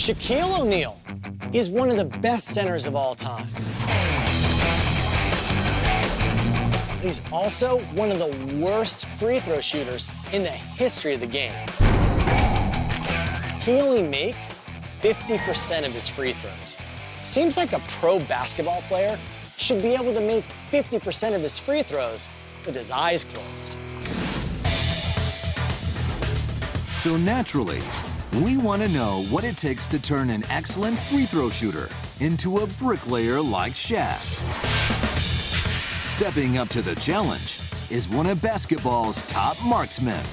Shaquille O'Neal is one of the best centers of all time. He's also one of the worst free throw shooters in the history of the game. He only makes 50% of his free throws. Seems like a pro basketball player should be able to make 50% of his free throws with his eyes closed. So naturally, we want to know what it takes to turn an excellent free throw shooter into a bricklayer like Shaq. Stepping up to the challenge is one of basketball's top marksmen,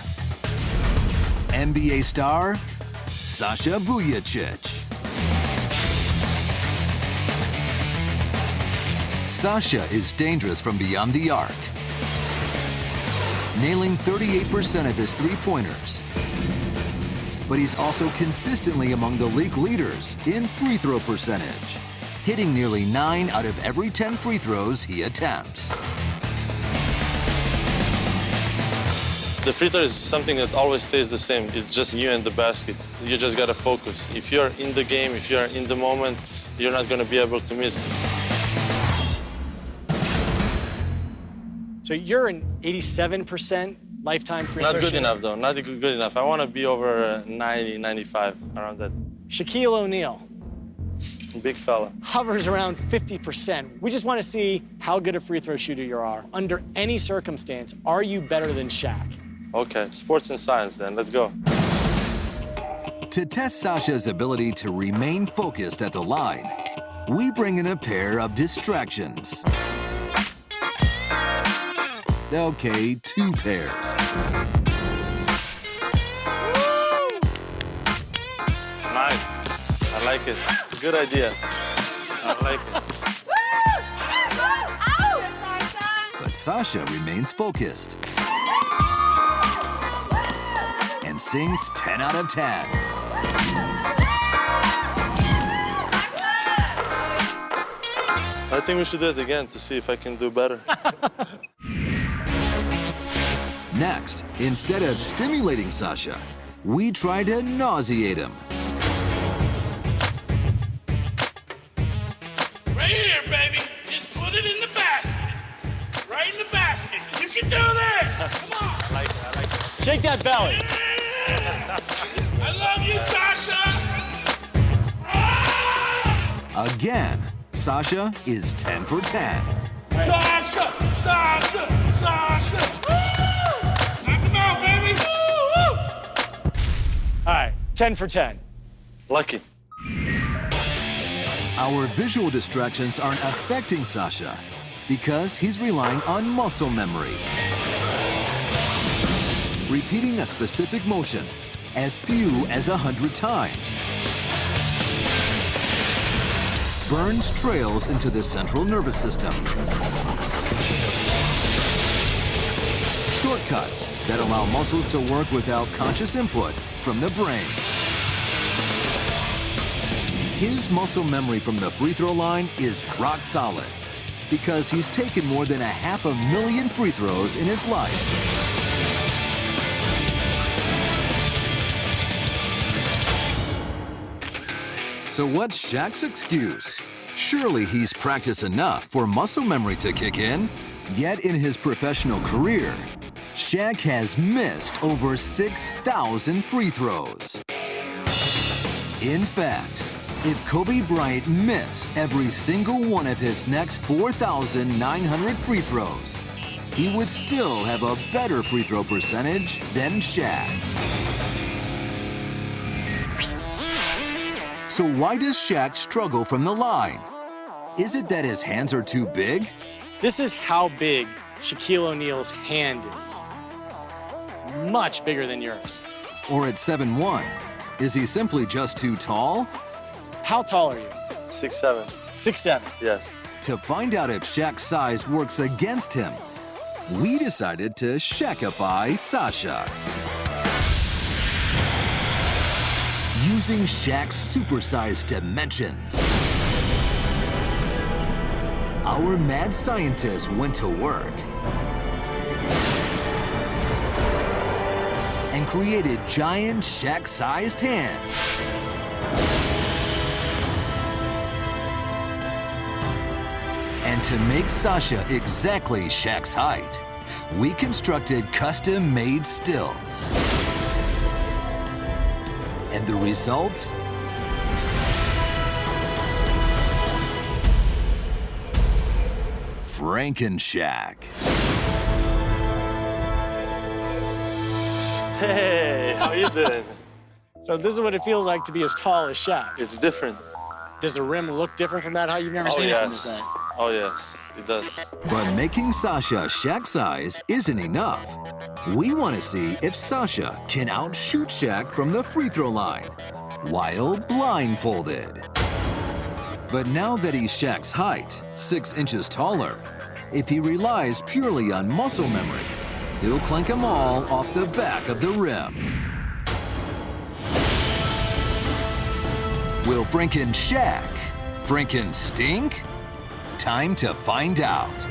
NBA star Sasha Vujacic. Sasha is dangerous from beyond the arc, nailing 38% of his three-pointers. But he's also consistently among the league leaders in free throw percentage, hitting nearly 9 out of every 10 free throws he attempts. The free throw is something that always stays the same. It's just you and the basket. You just gotta focus. If you're in the game, if you're in the moment, you're not gonna be able to miss. So you're an 87% lifetime free throw Not good shooter? enough, though. Not good enough. I want to be over 90, 95, around that. Shaquille O'Neal Big fella. hovers around 50%. We just want to see how good a free throw shooter you are. Under any circumstance, are you better than Shaq? Okay, sports and science then. Let's go. To test Sasha's ability to remain focused at the line, we bring in a pair of distractions. Okay, 2 pairs. Nice. I like it. Good idea. I like it. But Sasha remains focused and sings 10 out of 10. I think we should do it again to see if I can do better. Next, instead of stimulating Sasha, we try to nauseate him. Right here, baby. Just put it in the basket. Right in the basket. You can do this. Come on. I like it. I like it. Shake that belly. I love you, Sasha. Again, Sasha is 10 for 10. Sasha, Sasha, Sasha. Knock him out, baby. All right, 10 for 10. Lucky. Our visual distractions aren't affecting Sasha because he's relying on muscle memory. Repeating a specific motion as few as 100 times burns trails into the central nervous system. Shortcuts that allow muscles to work without conscious input from the brain. His muscle memory from the free throw line is rock solid because he's taken more than 500,000 free throws in his life. So what's Shaq's excuse? Surely he's practiced enough for muscle memory to kick in. Yet in his professional career, Shaq has missed over 6,000 free throws. In fact, if Kobe Bryant missed every single one of his next 4,900 free throws, he would still have a better free throw percentage than Shaq. So why does Shaq struggle from the line? Is it that his hands are too big? This is how big Shaquille O'Neal's hand is. Much bigger than yours. Or at 7'1", is he simply just too tall? How tall are you? 6'7". 6'7". Yes. To find out if Shaq's size works against him, we decided to Shaqify Sasha. Using Shaq's supersized dimensions, our mad scientists went to work and created giant Shaq-sized hands And to make Sasha exactly Shaq's height, we constructed custom-made stilts. And the result? Franken-Shaq. Hey, how you doing? So this is what it feels like to be as tall as Shaq. It's different. Does the rim look different from that? How you've never seen it from the side? Oh yes, it does. But making Sasha Shaq's size isn't enough. We want to see if Sasha can outshoot Shaq from the free throw line while blindfolded. But now that he's Shaq's height, 6 inches taller, if he relies purely on muscle memory, he'll clank them all off the back of the rim. Will Franken-Shaq Franken-stink? Time to find out.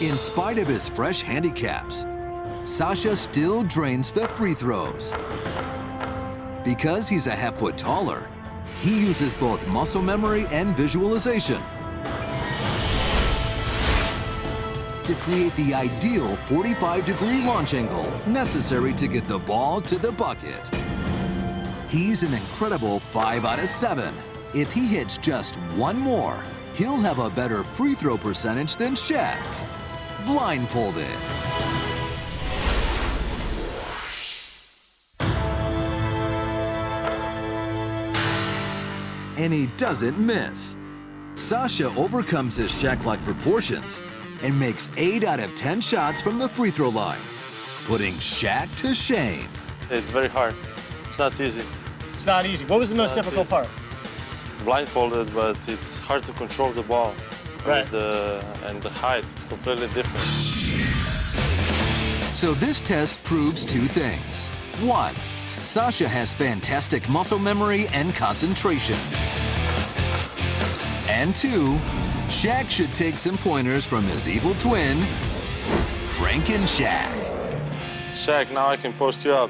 In spite of his fresh handicaps, Sasha still drains the free throws. Because he's a half-foot taller, he uses both muscle memory and visualization to create the ideal 45-degree launch angle necessary to get the ball to the bucket. He's an incredible 5 out of 7. If he hits just one more, he'll have a better free throw percentage than Shaq. Blindfolded. And he doesn't miss. Sasha overcomes his Shaq-like proportions and makes 8 out of 10 shots from the free throw line, putting Shaq to shame. It's very hard. It's not easy. It's not easy. What was the most difficult part? Blindfolded, but it's hard to control the ball. Right. And the height, it's completely different. So this test proves 2 things. 1, Sasha has fantastic muscle memory and concentration. And 2, Shaq should take some pointers from his evil twin, Franken-Shaq. Shaq, now I can post you up.